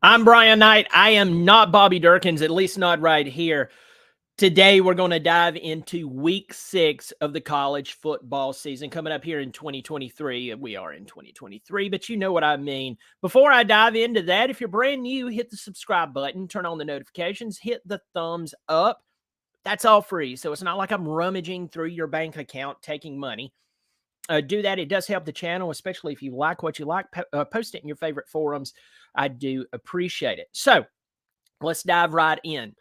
I'm Brian Knight. I am not Bobby Durkins, at least not right here. Today, we're going to dive into week 6 of the college football season coming up here in 2023. We are in 2023, but you know what I mean. Before I dive into that, if you're brand new, hit the subscribe button, turn on the notifications, hit the thumbs up. That's all free. So it's not like I'm rummaging through your bank account taking money. Do that. It does help the channel, especially if you like what you like. Post it in your favorite forums. I do appreciate it. So let's dive right in.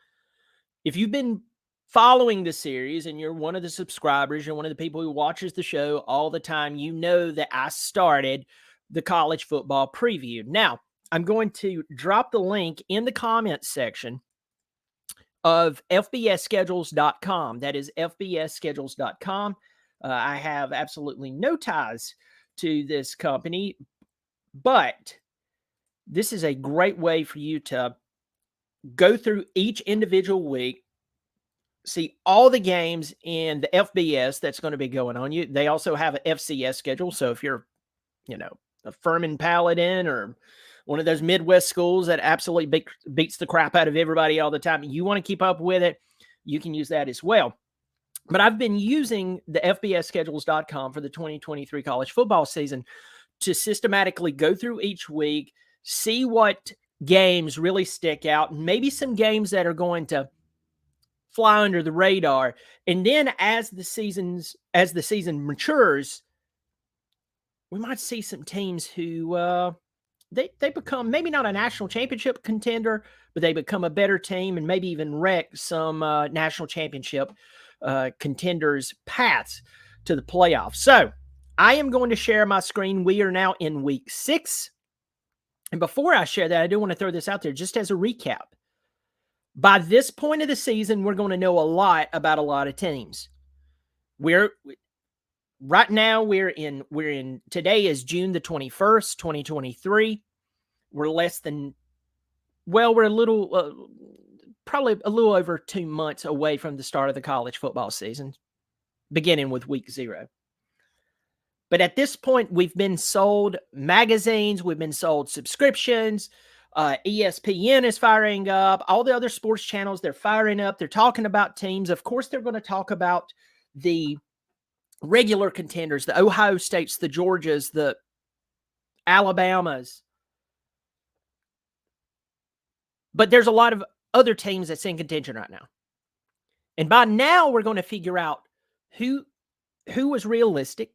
If you've been following the series and you're one of the subscribers, you're one of the people who watches the show all the time, you know that I started the college football preview. Now, I'm going to drop the link in the comments section of fbsschedules.com. That is fbsschedules.com. I have absolutely no ties to this company, but this is a great way for you to go through each individual week, see all the games in the FBS that's going to be going on. They also have an FCS schedule. So if you're, a Furman Paladin or one of those Midwest schools that absolutely beats the crap out of everybody all the time, you want to keep up with it, you can use that as well. But I've been using the fbsschedules.com for the 2023 college football season to systematically go through each week, see what games really stick out, and maybe some games that are going to fly under the radar. And then as the season matures, we might see some teams who they become maybe not a national championship contender, but they become a better team and maybe even wreck some national championship contenders' paths to the playoffs. So I am going to share my screen. We are now in week 6. And before I share that, I do want to throw this out there just as a recap. By this point of the season, we're going to know a lot about a lot of teams. Right now we're in today is June the 21st, 2023. We're probably a little over 2 months away from the start of the college football season, beginning with week 0. But at this point, we've been sold magazines, we've been sold subscriptions. ESPN is firing up. All the other sports channels, they're firing up. They're talking about teams. Of course, they're going to talk about the regular contenders, the Ohio States, the Georgias, the Alabamas. But there's a lot of other teams that's in contention right now. And by now, we're going to figure out who was realistic.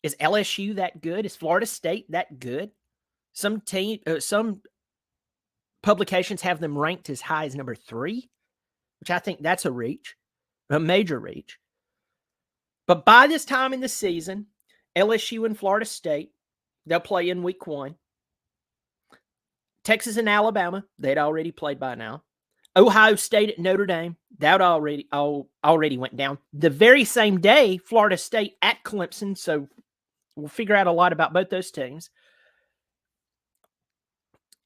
Is LSU that good? Is Florida State that good? Some publications have them ranked as high as number 3, which I think that's a reach, a major reach. But by this time in the season, LSU and Florida State, they'll play in week 1. Texas and Alabama, they'd already played by now. Ohio State at Notre Dame, that already went down. The very same day, Florida State at Clemson, so we'll figure out a lot about both those teams.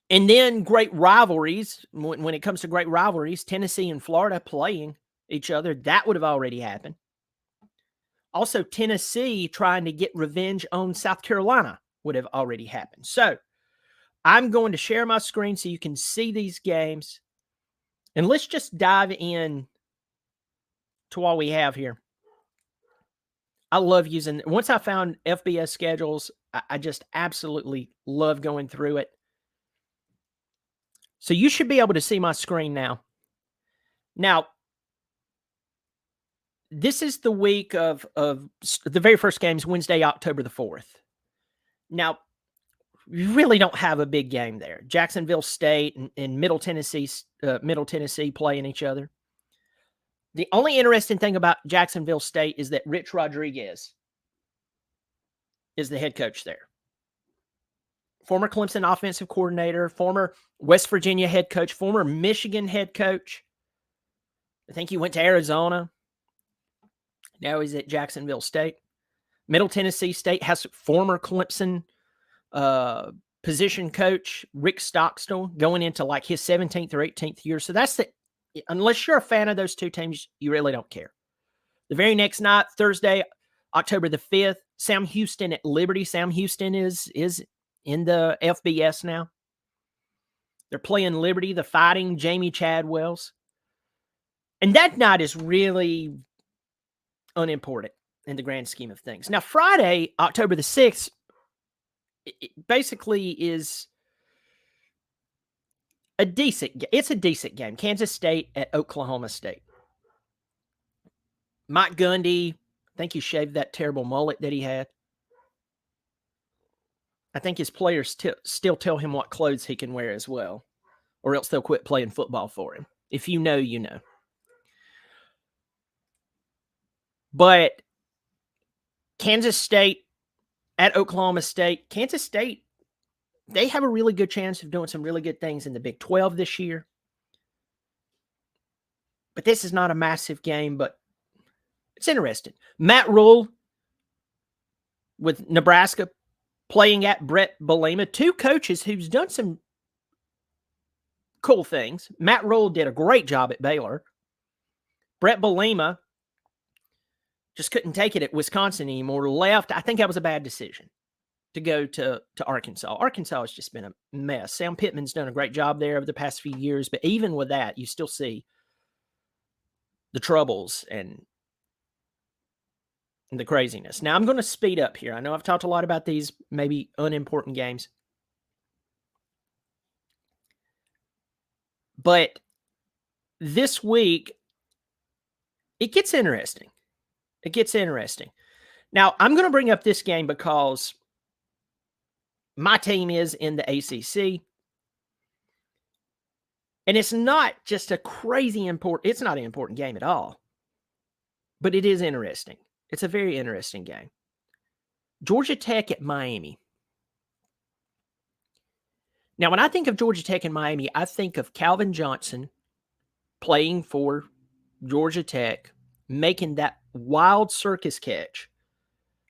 And then great rivalries, when it comes to great rivalries, Tennessee and Florida playing each other, that would have already happened. Also, Tennessee trying to get revenge on South Carolina would have already happened. So I'm going to share my screen so you can see these games. And let's just dive in to what we have here. I love using, once I found FBS schedules, I just absolutely love going through it. So you should be able to see my screen now. Now, this is the week of the very first games, Wednesday, October the 4th. Now, you really don't have a big game there. Jacksonville State and Middle Tennessee playing each other. The only interesting thing about Jacksonville State is that Rich Rodriguez is the head coach there. Former Clemson offensive coordinator, former West Virginia head coach, former Michigan head coach. I think he went to Arizona. Now he's at Jacksonville State. Middle Tennessee State has former Clemson position coach Rick Stockstill going into like his 17th or 18th year. So that's unless you're a fan of those two teams, you really don't care. The very next night, Thursday, October the 5th, Sam Houston at Liberty. Sam Houston is in the FBS now. They're playing Liberty, the Fighting, Jamie Chadwells. And that night is really unimportant in the grand scheme of things. Now, Friday, October the 6th, it basically is it's a decent game. Kansas State at Oklahoma State. Mike Gundy, I think he shaved that terrible mullet that he had. I think his players still tell him what clothes he can wear as well, or else they'll quit playing football for him. If you know, you know. But Kansas State at Oklahoma State, Kansas State, they have a really good chance of doing some really good things in the Big 12 this year. But this is not a massive game, but it's interesting. Matt Rule with Nebraska playing at Brett Bielema, two coaches who's done some cool things. Matt Rule did a great job at Baylor. Brett Bielema just couldn't take it at Wisconsin anymore, left. I think that was a bad decision to go to Arkansas. Arkansas has just been a mess. Sam Pittman's done a great job there over the past few years, but even with that, you still see the troubles and the craziness. Now, I'm going to speed up here. I know I've talked a lot about these maybe unimportant games, but this week, it gets interesting. It gets interesting. Now, I'm going to bring up this game because my team is in the ACC. And it's not just a crazy important, it's not an important game at all. But it is interesting. It's a very interesting game. Georgia Tech at Miami. Now, when I think of Georgia Tech and Miami, I think of Calvin Johnson playing for Georgia Tech, making that wild circus catch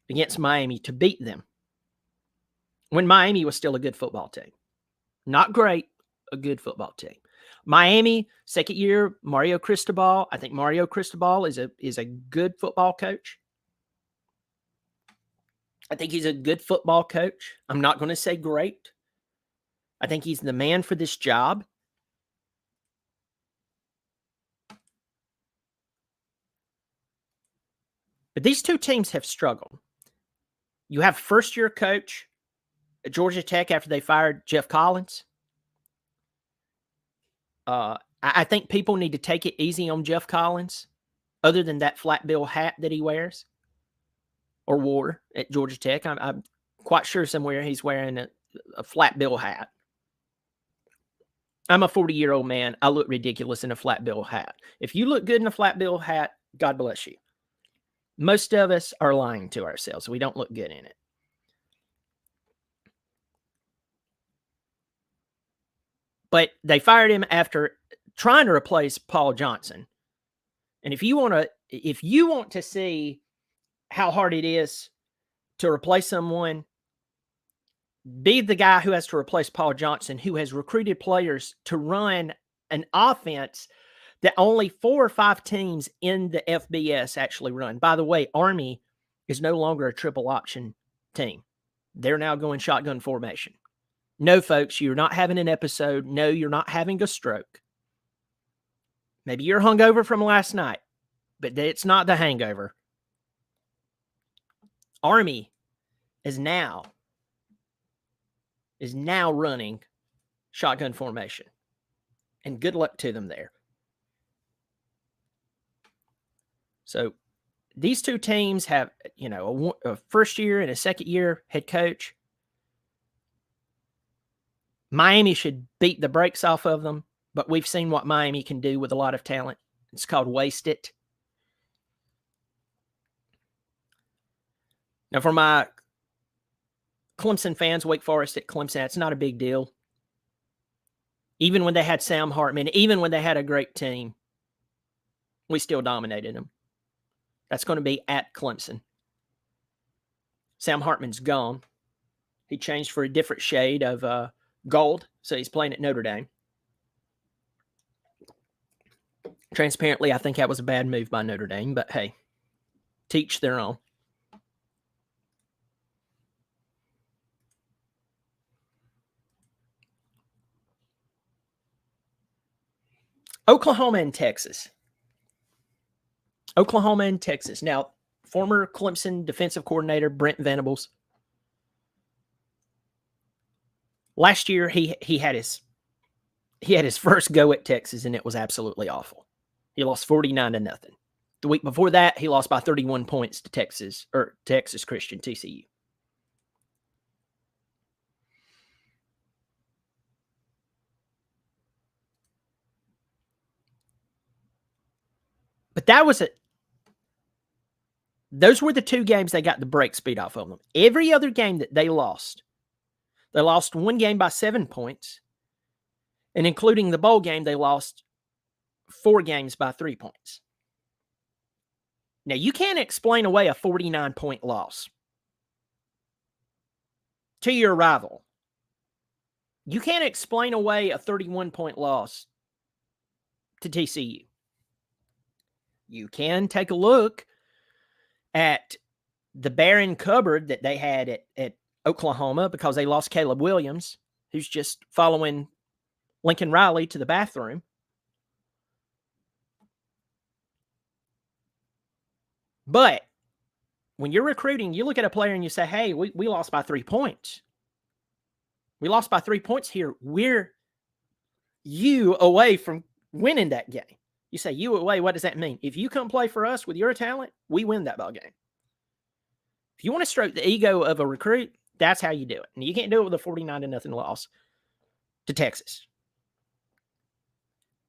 against Miami to beat them when Miami was still a good football team. Not great, a good football team. Miami, second year, Mario Cristobal. I think Mario Cristobal is a good football coach. I think he's a good football coach. I'm not going to say great. I think he's the man for this job. But these two teams have struggled. You have first-year coach at Georgia Tech after they fired Jeff Collins. I think people need to take it easy on Jeff Collins, other than that flat bill hat that he wears or wore at Georgia Tech. I'm quite sure somewhere he's wearing a flat bill hat. I'm a 40-year-old man. I look ridiculous in a flat bill hat. If you look good in a flat bill hat, God bless you. Most of us are lying to ourselves. We don't look good in it. But they fired him after trying to replace Paul Johnson. And if you want to see how hard it is to replace someone, be the guy who has to replace Paul Johnson, who has recruited players to run an offense that only 4 or 5 teams in the FBS actually run. By the way, Army is no longer a triple option team. They're now going shotgun formation. No, folks, you're not having an episode. No, you're not having a stroke. Maybe you're hungover from last night, but it's not the hangover. Army is now running shotgun formation. And good luck to them there. So these two teams have, a first year and a second year head coach. Miami should beat the brakes off of them, but we've seen what Miami can do with a lot of talent. It's called waste it. Now, for my Clemson fans, Wake Forest at Clemson, it's not a big deal. Even when they had Sam Hartman, even when they had a great team, we still dominated them. That's going to be at Clemson. Sam Hartman's gone. He changed for a different shade of gold, so he's playing at Notre Dame. Transparently, I think that was a bad move by Notre Dame, but hey, teach their own. Oklahoma and Texas. Oklahoma and Texas. Now, former Clemson defensive coordinator Brent Venables. Last year, he had his first go at Texas, and it was absolutely awful. He lost 49-0. The week before that, he lost by 31 points to Texas Christian, TCU. But those were the two games they got the break speed off of them. Every other game that they lost one game by 7 points, and including the bowl game, they lost 4 games by 3 points. Now, you can't explain away a 49-point loss to your rival. You can't explain away a 31-point loss to TCU. You can take a look at the barren cupboard that they had at Oklahoma because they lost Caleb Williams, who's just following Lincoln Riley to the bathroom. But when you're recruiting, you look at a player and you say, hey, we lost by 3 points. We lost by 3 points here. We're you away from winning that game. You say you away, what does that mean? If you come play for us with your talent, we win that ball game. If you want to stroke the ego of a recruit, that's how you do it. And you can't do it with a 49-0 loss to Texas.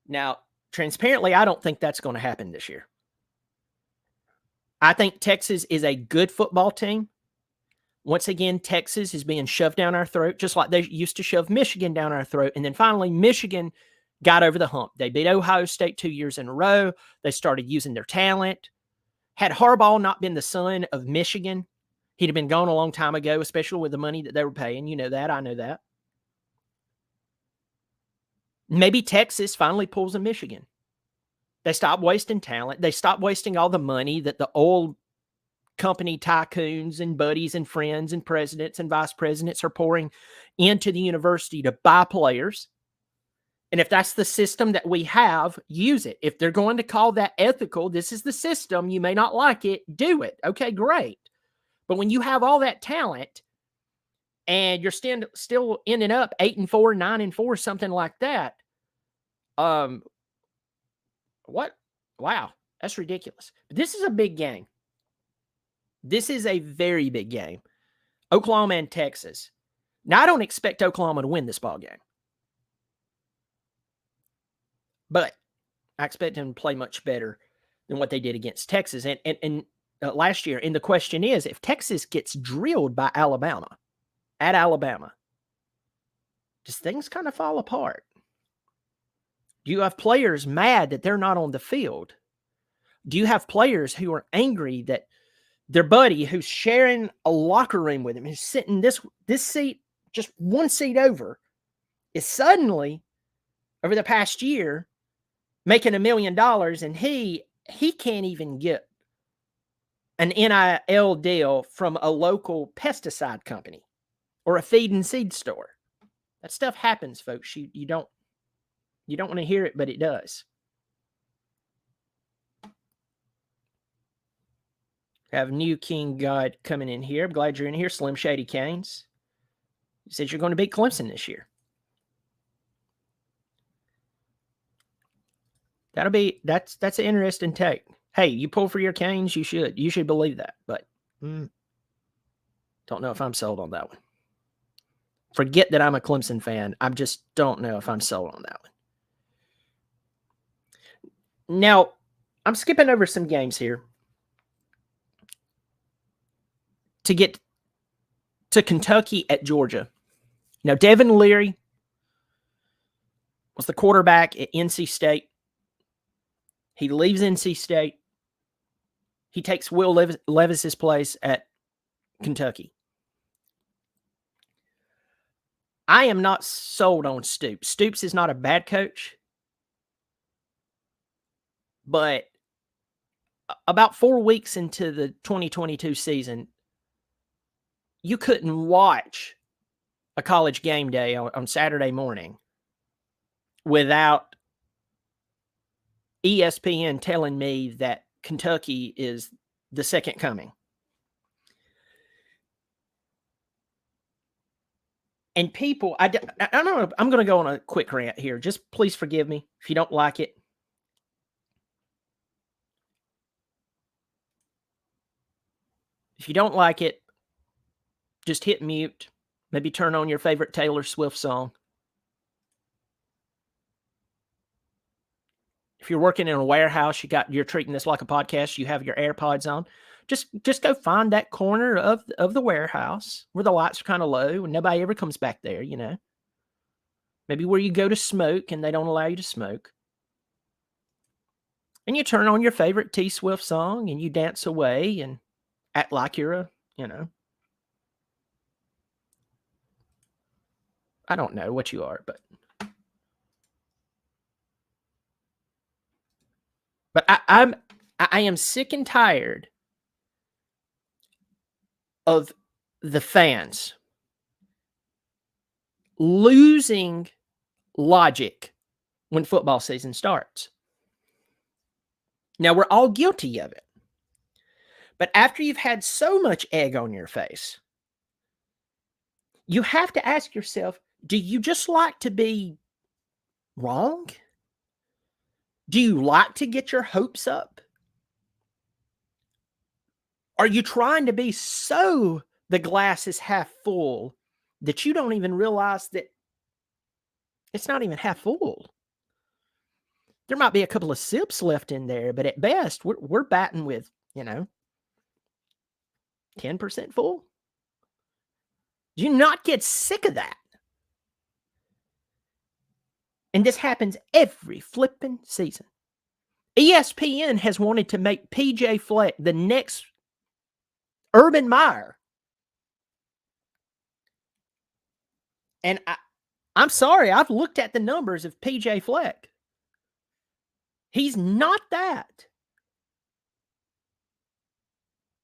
Now, transparently, I don't think that's going to happen this year. I think Texas is a good football team. Once again, Texas is being shoved down our throat, just like they used to shove Michigan down our throat. And then finally, Michigan got over the hump. They beat Ohio State 2 years in a row. They started using their talent. Had Harbaugh not been the son of Michigan, he'd have been gone a long time ago, especially with the money that they were paying. You know that. I know that. Maybe Texas finally pulls a Michigan. They stop wasting talent. They stop wasting all the money that the old company tycoons and buddies and friends and presidents and vice presidents are pouring into the university to buy players. And if that's the system that we have, use it. If they're going to call that ethical, this is the system. You may not like it. Do it. Okay, great. But when you have all that talent and you're still ending up 8-4, 9-4, something like that, what? Wow, that's ridiculous. But this is a big game. This is a very big game. Oklahoma and Texas. Now, I don't expect Oklahoma to win this ball game, but I expect them to play much better than what they did against Texas. And last year, and the question is, if Texas gets drilled by Alabama, at Alabama, does things kind of fall apart? Do you have players mad that they're not on the field? Do you have players who are angry that their buddy who's sharing a locker room with him, who's sitting this seat, just one seat over, is suddenly, over the past year, making $1 million, and he can't even get an NIL deal from a local pesticide company or a feed and seed store? That stuff happens, folks. You don't want to hear it, but it does. Have New King God coming in here. I'm glad you're in here. Slim Shady Canes. You said you're going to beat Clemson this year. That's an interesting take. Hey, you pull for your Canes, you should believe that, but don't know if I'm sold on that one. Forget that I'm a Clemson fan. I just don't know if I'm sold on that one. Now, I'm skipping over some games here to get to Kentucky at Georgia. Now, Devin Leary was the quarterback at NC State. He leaves NC State. He takes Will Levis's place at Kentucky. I am not sold on Stoops. Stoops is not a bad coach, but about 4 weeks into the 2022 season, you couldn't watch a College Game Day on Saturday morning without ESPN telling me that Kentucky is the second coming. And people, I don't know. I'm going to go on a quick rant here. Just please forgive me if you don't like it. If you don't like it, just hit mute. Maybe turn on your favorite Taylor Swift song. If you're working in a warehouse, you're treating this like a podcast, you have your AirPods on. Just go find that corner of the warehouse where the lights are kind of low and nobody ever comes back there, you know. Maybe where you go to smoke and they don't allow you to smoke. And you turn on your favorite T Swift song and you dance away and act like you're a, you know, I don't know what you are, but I am sick and tired of the fans losing logic when football season starts. Now, we're all guilty of it. But after you've had so much egg on your face, you have to ask yourself, do you just like to be wrong? Do you like to get your hopes up? Are you trying to be so the glass is half full that you don't even realize that it's not even half full? There might be a couple of sips left in there, but at best, we're batting with, 10% full. Do you not get sick of that? And this happens every flipping season. ESPN has wanted to make PJ Fleck the next Urban Meyer. And I'm sorry, I've looked at the numbers of PJ Fleck. He's not that.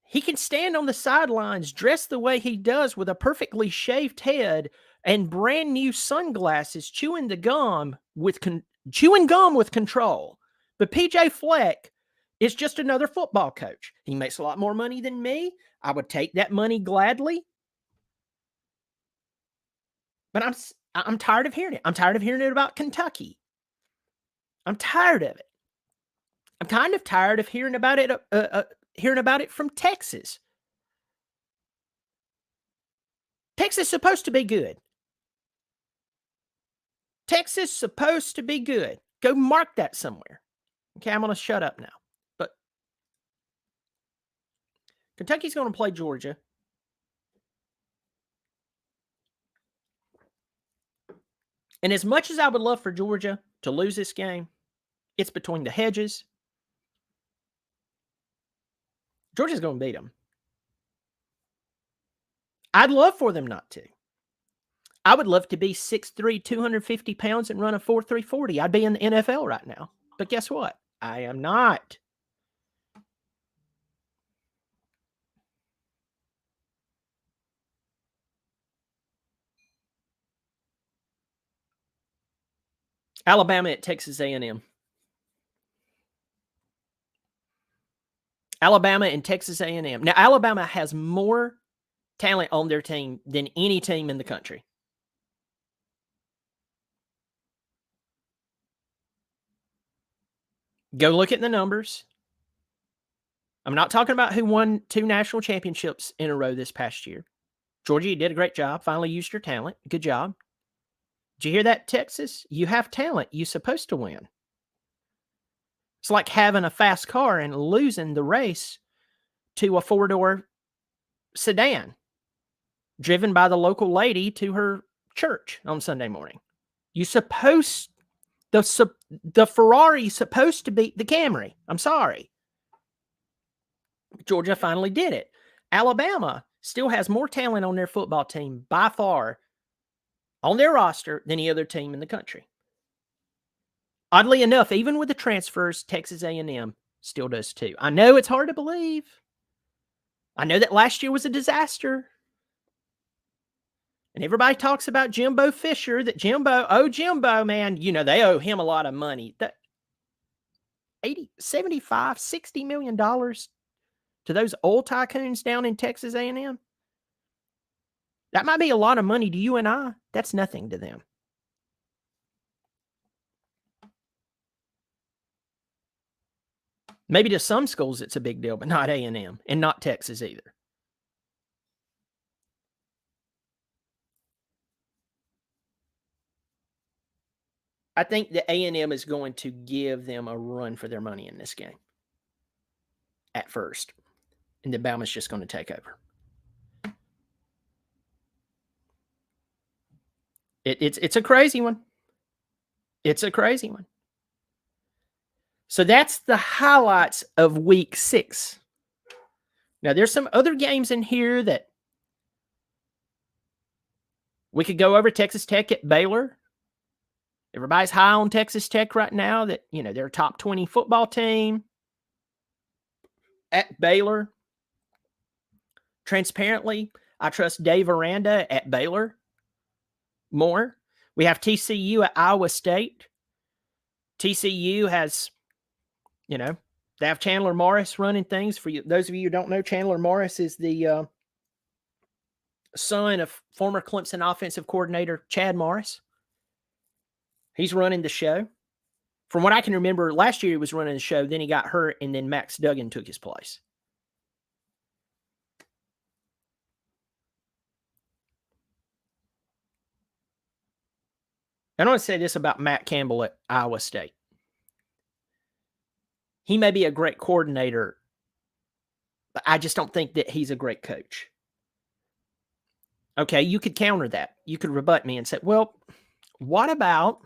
He can stand on the sidelines dressed the way he does with a perfectly shaved head and brand new sunglasses, chewing gum with control. But PJ Fleck is just another football coach. He makes a lot more money than me. I would take that money gladly. But I'm tired of hearing it. I'm tired of hearing it about Kentucky. I'm tired of it. I'm kind of tired of hearing about it from Texas. Texas is supposed to be good. Texas is supposed to be good. Go mark that somewhere. Okay, I'm going to shut up now. But Kentucky's going to play Georgia. And as much as I would love for Georgia to lose this game, it's between the hedges. Georgia's going to beat them. I'd love for them not to. I would love to be 6'3", 250 pounds and run a 4.3 40. I'd be in the NFL right now. But guess what? I am not. Alabama at Texas A&M. Alabama and Texas A&M. Now, Alabama has more talent on their team than any team in the country. Go look at the numbers. I'm not talking about who won 2 national championships in a row this past year. Georgia, you did a great job. Finally used your talent. Good job. Did you hear that, Texas? You have talent. You're supposed to win. It's like having a fast car and losing the race to a 4-door sedan driven by the local lady to her church on Sunday morning. The Ferrari's supposed to beat the Camry. I'm sorry. Georgia finally did it. Alabama still has more talent on their football team by far on their roster than any other team in the country. Oddly enough, even with the transfers, Texas A&M still does too. I know it's hard to believe. I know that last year was a disaster. And everybody talks about Jimbo Fisher, Jimbo, man, they owe him a lot of money. $80, $75, $60 million to those oil tycoons down in Texas A&M. That might be a lot of money to you and I. That's nothing to them. Maybe to some schools it's a big deal, but not A&M and not Texas either. I think that A&M is going to give them a run for their money in this game at first, and then Bama's just going to take over. It's a crazy one. It's a crazy one. So that's the highlights of week 6. Now, there's some other games in here that we could go over. Texas Tech at Baylor. Everybody's high on Texas Tech right now that, they're a top 20 football team. At Baylor, transparently, I trust Dave Aranda at Baylor more. We have TCU at Iowa State. TCU has, they have Chandler Morris running things. For you, those of you who don't know, Chandler Morris is the son of former Clemson offensive coordinator Chad Morris. He's running the show. From what I can remember, last year he was running the show. Then he got hurt, and then Max Duggan took his place. I want to say this about Matt Campbell at Iowa State. He may be a great coordinator, but I just don't think that he's a great coach. Okay, you could counter that. You could rebut me and say, well, what about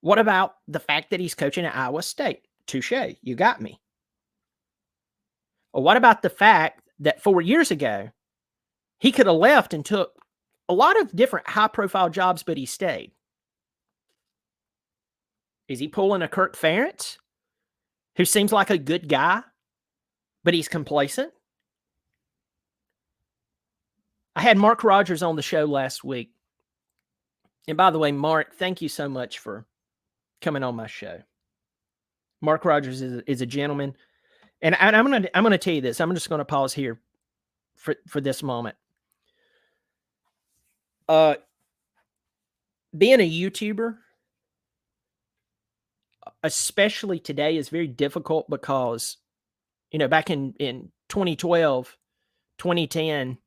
the fact that he's coaching at Iowa State? Touche, you got me. Or what about the fact that 4 years ago, he could have left and took a lot of different high-profile jobs, but he stayed? Is he pulling a Kirk Ferentz, who seems like a good guy, but he's complacent? I had Mark Rogers on the show last week. And by the way, Mark, thank you so much for coming on my show. Mark Rogers is a gentleman. And I'm gonna tell you this. I'm just gonna pause here for this moment. Being a YouTuber, especially today, is very difficult because, back in 2012, 2010,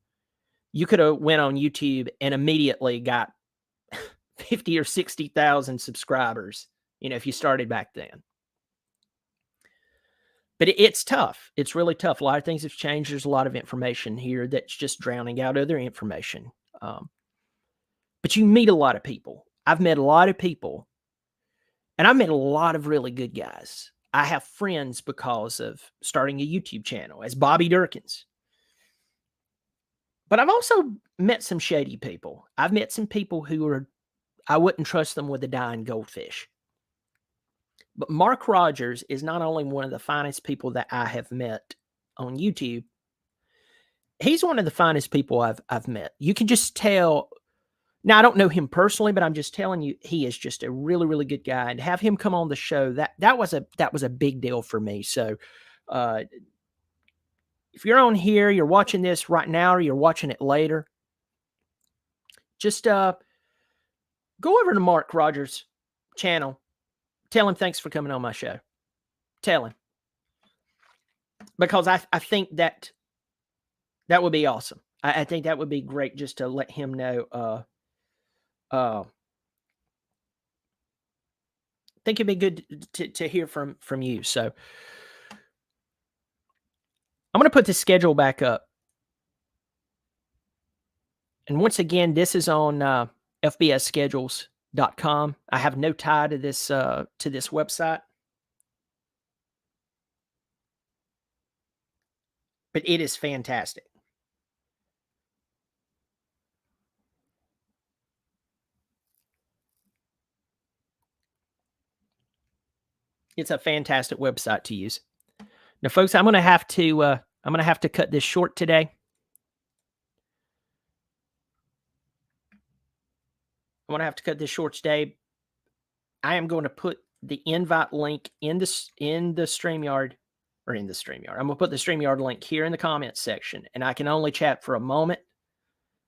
you could have went on YouTube and immediately got 50 or 60,000 subscribers, if you started back then. But it's tough. It's really tough. A lot of things have changed. There's a lot of information here that's just drowning out other information. But you meet a lot of people. I've met a lot of people, and I've met a lot of really good guys. I have friends because of starting a YouTube channel as Bobby Durkins. But I've also met some shady people. I've met some people who I wouldn't trust them with a dying goldfish. But Mark Rogers is not only one of the finest people that I have met on YouTube, he's one of the finest people I've met. You can just tell. Now, I don't know him personally, but I'm just telling you, he is just a really, really good guy. And to have him come on the show, that was a big deal for me. So, if you're on here, you're watching this right now, or you're watching it later, just go over to Mark Rogers' channel. Tell him thanks for coming on my show. Tell him. Because I think that would be awesome. I think that would be great just to let him know. I think it'd be good to hear from you. So I'm going to put the schedule back up. And once again, this is on fbsschedules.com. I have no tie to this website. But it is fantastic. It's a fantastic website to use. Now, folks, I'm going to have to cut this short today. I'm going to have to cut this short today. I am going to put the invite link in the StreamYard, or in the StreamYard. I'm going to put the StreamYard link here in the comments section, and I can only chat for a moment.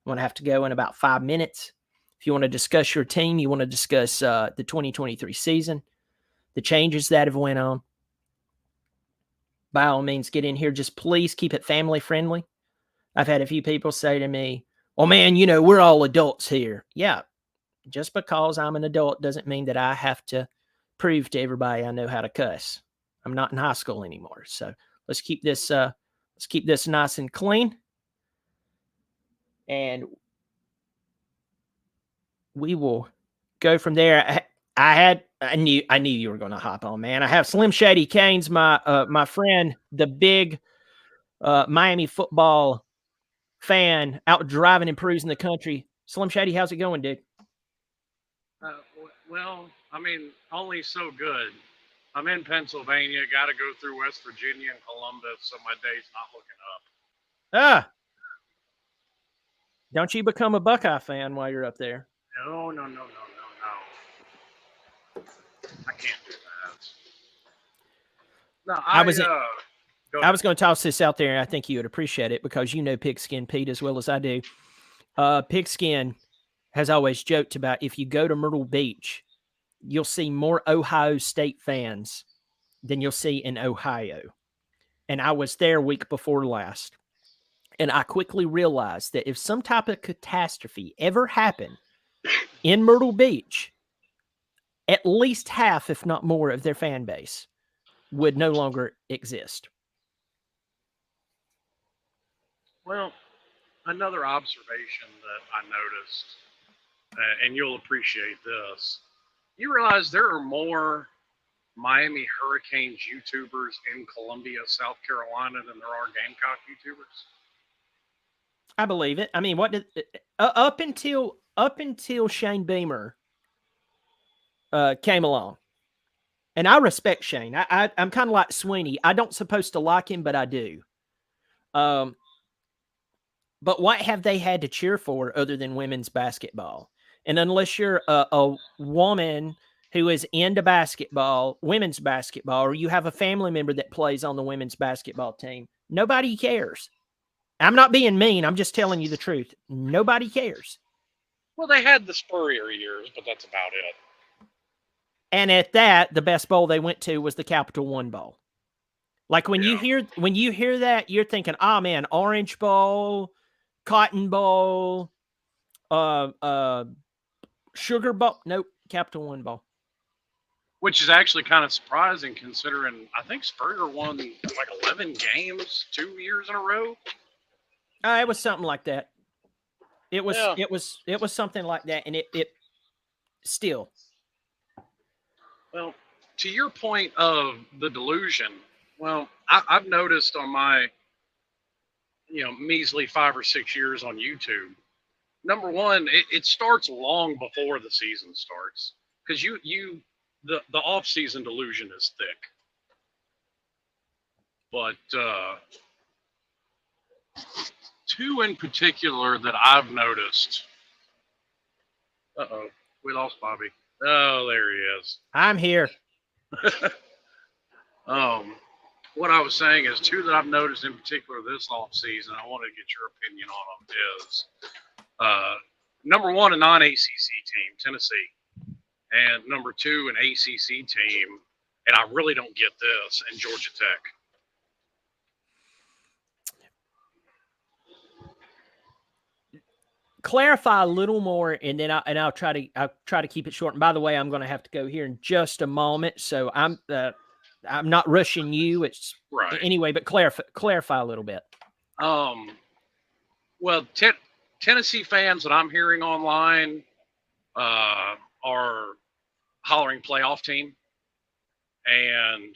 I'm going to have to go in about 5 minutes. If you want to discuss your team, you want to discuss the 2023 season, the changes that have went on, by all means, get in here. Just please keep it family friendly. I've had a few people say to me, well, man, we're all adults here. Yeah, just because I'm an adult doesn't mean that I have to prove to everybody I know how to cuss. I'm not in high school anymore. So let's keep this nice and clean. And we will go from there. I knew you were going to hop on, man. I have Slim Shady Canes, my friend, the big Miami football fan, out driving and cruising the country. Slim Shady, how's it going, dude? Well, I mean, only so good. I'm in Pennsylvania, got to go through West Virginia and Columbus, so my day's not looking up. Don't you become a Buckeye fan while you're up there? No. I can't do that. No, I was going to toss this out there, and I think you would appreciate it because you know Pigskin Pete as well as I do. Pigskin has always joked about if you go to Myrtle Beach, you'll see more Ohio State fans than you'll see in Ohio. And I was there week before last. And I quickly realized that if some type of catastrophe ever happened in Myrtle Beach, at least half, if not more, of their fan base would no longer exist. Well, another observation that I noticed, and you'll appreciate this, you realize there are more Miami Hurricanes YouTubers in Columbia, South Carolina than there are Gamecock YouTubers? I believe it. I mean, what did up until Shane Beamer came along, and I respect Shane. I'm kind of like Sweeney. I don't supposed to like him, but I do. But what have they had to cheer for other than women's basketball? And unless you're a woman who is into basketball, women's basketball, or you have a family member that plays on the women's basketball team, nobody cares. I'm not being mean. I'm just telling you the truth. Nobody cares. Well, they had the Spurrier years, but that's about it. And at that, the best bowl they went to was the Capital One Bowl. Like when you hear that, you're thinking, oh man, Orange Bowl, Cotton Bowl, Sugar Bowl. Nope, Capital One Bowl. Which is actually kind of surprising considering I think Spurrier won like 11 games 2 years in a row. It was something like that. It was something like that, and it still. Well, to your point of the delusion, well, I've noticed on my measly 5 or 6 years on YouTube. Number one, it starts long before the season starts because the off-season delusion is thick. But two in particular that I've noticed. Uh-oh, we lost Bobby. Oh, there he is. I'm here. What I was saying is two that I've noticed in particular this off season. I want to get your opinion on them. Is number one, a non-ACC team, Tennessee, and number two, an ACC team, and I really don't get this, and Georgia Tech. Clarify a little more, and then I'll try to keep it short. And by the way, I'm going to have to go here in just a moment, so I'm not rushing you. It's right anyway, but clarify a little bit. Well, Tennessee fans that I'm hearing online are hollering playoff team, and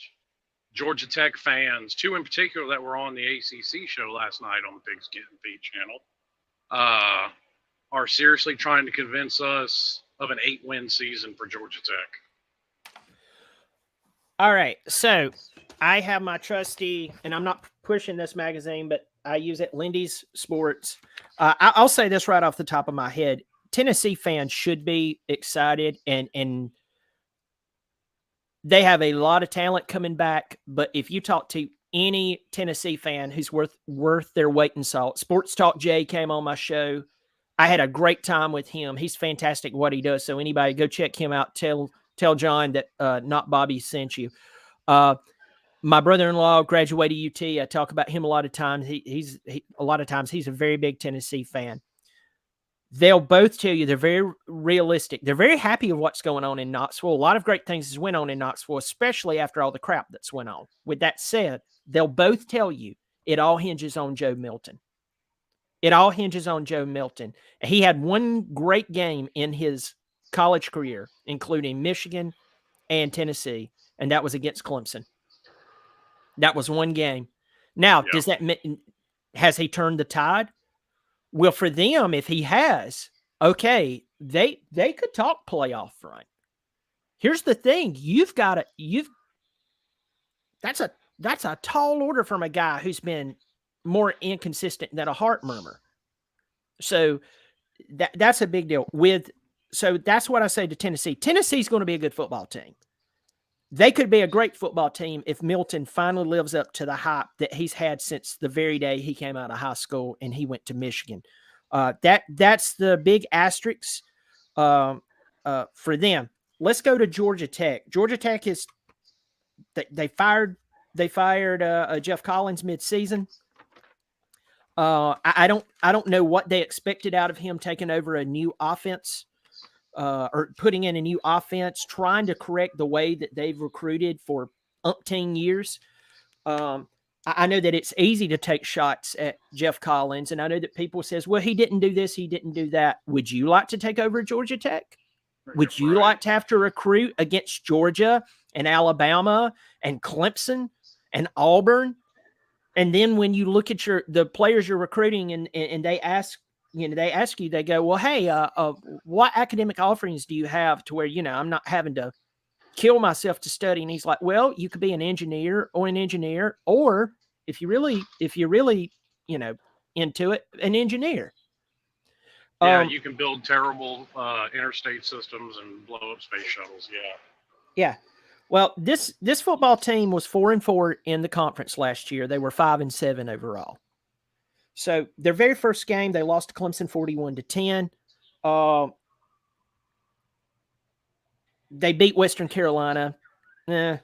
Georgia Tech fans, two in particular that were on the ACC show last night on the Pigskin Pete channel, are seriously trying to convince us of an 8-win season for Georgia Tech. All right, so I have my trusty, and I'm not pushing this magazine, but I use it, Lindy's Sports. I'll say this right off the top of my head. Tennessee fans should be excited and They have a lot of talent coming back, but if you talk to any Tennessee fan who's worth their weight in salt, Sports Talk Jay came on my show. I had a great time with him. He's fantastic at what he does. So anybody go check him out. Tell John that Not Bobby sent you. My brother-in-law graduated UT. I talk about him a lot of times. He's a lot of times he's a very big Tennessee fan. They'll both tell you they're very realistic. They're very happy with what's going on in Knoxville. A lot of great things has went on in Knoxville, especially after all the crap that's went on. With that said, they'll both tell you it all hinges on Joe Milton. It all hinges on Joe Milton. He had one great game in his college career, including Michigan and Tennessee, and that was against Clemson. That was one game. Now, does that mean, has he turned the tide? Well, for them, if he has, okay, they could talk playoff run. Here's the thing: that's a tall order from a guy who's been more inconsistent than a heart murmur. So that's a big deal. So that's what I say to Tennessee. Tennessee's going to be a good football team. They could be a great football team if Milton finally lives up to the hype that he's had since the very day he came out of high school and he went to Michigan. That's the big asterisk for them. Let's go to Georgia Tech. Georgia Tech is they fired Jeff Collins midseason. I don't know what they expected out of him taking over a new offense. Or putting in a new offense, trying to correct the way that they've recruited for umpteen years. I know that it's easy to take shots at Jeff Collins, and I know that people says, well, he didn't do this, he didn't do that. Would you like to take over Georgia Tech? Would you like to have to recruit against Georgia and Alabama and Clemson and Auburn? And then when you look at the players you're recruiting and they ask you, they go, well, hey, what academic offerings do you have to where, I'm not having to kill myself to study? And he's like, well, you could be an engineer, or if you're really, into it, an engineer. Yeah, you can build terrible interstate systems and blow up space shuttles. Yeah. Yeah. Well, this football team was 4-4 in the conference last year. They were 5-7 overall. So their very first game, they lost to Clemson 41-10. They beat Western Carolina. They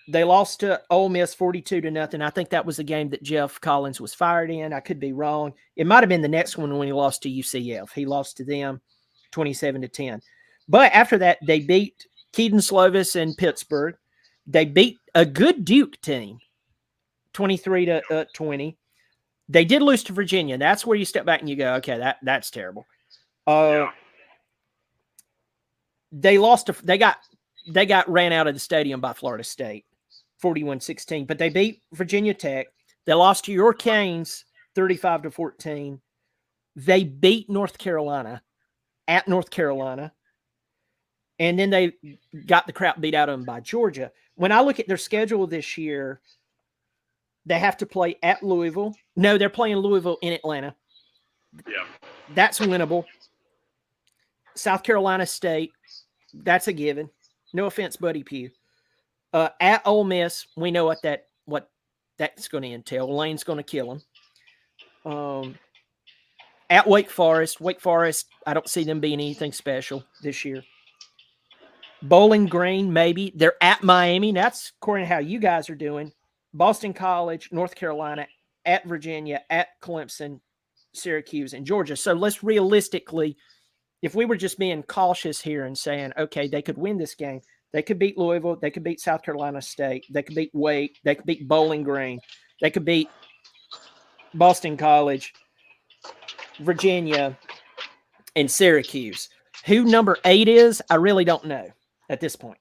lost to Ole Miss 42-0. I think that was the game that Jeff Collins was fired in. I could be wrong. It might have been the next one when he lost to UCF. He lost to them 27-10. But after that, they beat Keaton Slovis in Pittsburgh. They beat a good Duke team 23-20. They did lose to Virginia. That's where you step back and you go, okay, that's terrible. They lost they got ran out of the stadium by Florida State, 41-16. But they beat Virginia Tech. They lost to your Canes 35-14. They beat North Carolina at North Carolina. And then they got the crap beat out of them by Georgia. When I look at their schedule this year, they have to play at Louisville. No, they're playing Louisville in Atlanta. Yeah. That's winnable. South Carolina State, that's a given. No offense, Buddy Pugh. At Ole Miss, we know what that's going to entail. Lane's going to kill them. At Wake Forest, I don't see them being anything special this year. Bowling Green, maybe. They're at Miami. That's according to how you guys are doing. Boston College, North Carolina, at Virginia, at Clemson, Syracuse, and Georgia. So let's realistically, if we were just being cautious here and saying, okay, they could win this game, they could beat Louisville, they could beat South Carolina State, they could beat Wake, they could beat Bowling Green, they could beat Boston College, Virginia, and Syracuse. Who number 8 is, I really don't know at this point.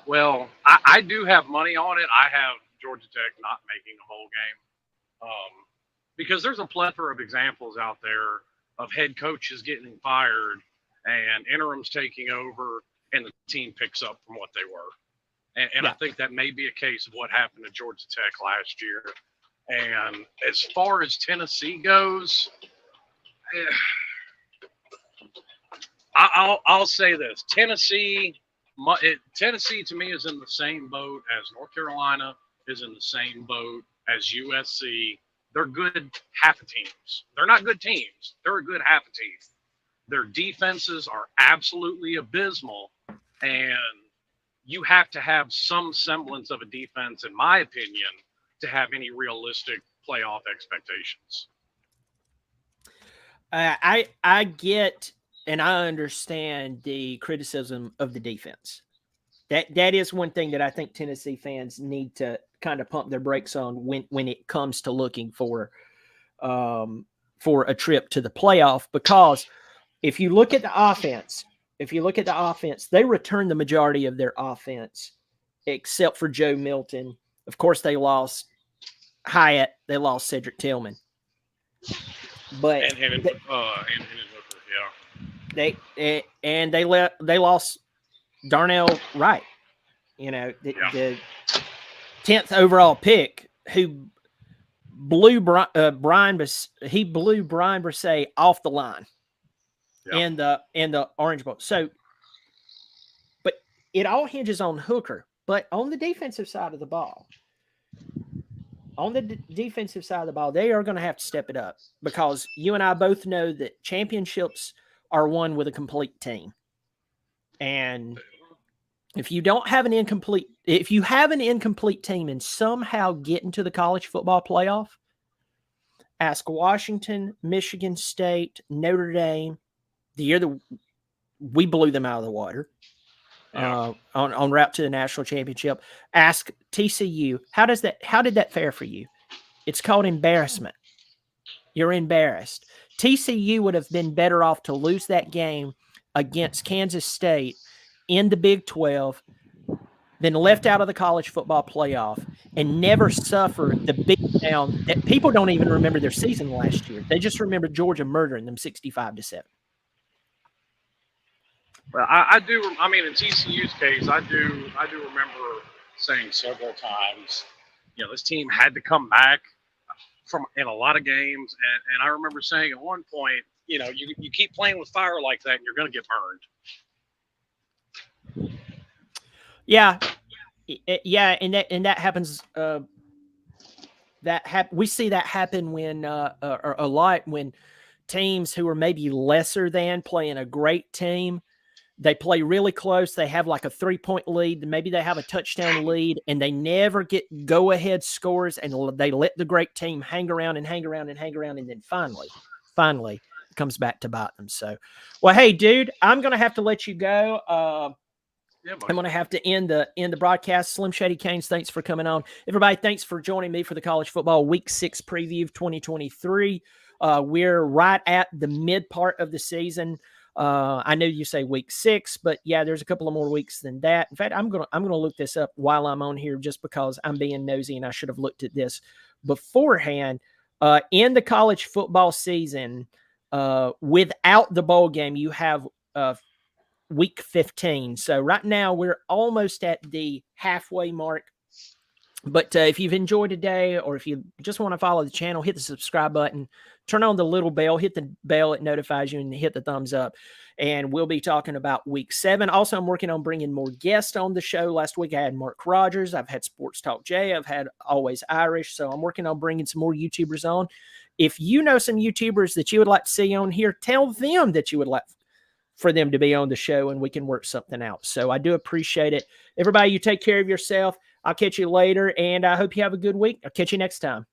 Well, I do have money on it. I have Georgia Tech not making a bowl game because there's a plethora of examples out there of head coaches getting fired and interims taking over, and the team picks up from what they were. And I think that may be a case of what happened to Georgia Tech last year. And as far as Tennessee goes, I'll say this: Tennessee to me is in the same boat as North Carolina, is in the same boat as USC. They're good half of teams. They're not good teams. They're a good half of teams. Their defenses are absolutely abysmal, and you have to have some semblance of a defense, in my opinion, to have any realistic playoff expectations. I get and I understand the criticism of the defense. That is one thing that I think Tennessee fans need to kind of pump their brakes on when it comes to looking for a trip to the playoff. Because if you look at the offense, they return the majority of their offense, except for Joe Milton. Of course, they lost Hyatt. They lost Cedric Tillman. But and Hooker, yeah. They lost Darnell Wright, the 10th overall pick, who blew Brian Brisset off the line in the Orange Bowl. So, but it all hinges on Hooker. But on the defensive side of the ball, they are going to have to step it up, because you and I both know that championships are won with a complete team. And if you have an incomplete team and somehow get into the college football playoff, ask Washington, Michigan State, Notre Dame, the year that we blew them out of the water, on route to the national championship. Ask TCU, how did that fare for you? It's called embarrassment. You're embarrassed. TCU would have been better off to lose that game against Kansas State in the Big 12 than left out of the college football playoff and never suffer the beat down that people don't even remember their season last year. They just remember Georgia murdering them 65-7. Well, I do. I mean, in TCU's case, I do remember saying several times, this team had to come back in a lot of games, and I remember saying at one point, you keep playing with fire like that, and you're going to get burned. Yeah, and that happens. We see that happen when a lot when teams who are maybe lesser than playing a great team. They play really close. They have like a 3-point lead. Maybe they have a touchdown lead, and they never get go-ahead scores, and they let the great team hang around, and then finally it comes back to bite them. So, well, hey, dude, I'm going to have to let you go. I'm going to have to end the broadcast. Slim Shady Canes, thanks for coming on. Everybody, thanks for joining me for the College Football Week 6 preview of 2023. We're right at the mid part of the season. I know you say week 6, but yeah, there's a couple of more weeks than that. In fact, I'm gonna look this up while I'm on here, just because I'm being nosy and I should have looked at this beforehand. In the college football season, without the bowl game, you have week 15. So right now we're almost at the halfway mark. But if you've enjoyed today, or if you just want to follow the channel, hit the subscribe button, turn on the little bell, hit the bell, it notifies you, and hit the thumbs up. And we'll be talking about week 7. Also, I'm working on bringing more guests on the show. Last week I had Mark Rogers. I've had Sports Talk Jay. I've had Always Irish. So I'm working on bringing some more YouTubers on. If you know some YouTubers that you would like to see on here, tell them that you would like for them to be on the show, and we can work something out. So I do appreciate it. Everybody, you take care of yourself. I'll catch you later, and I hope you have a good week. I'll catch you next time.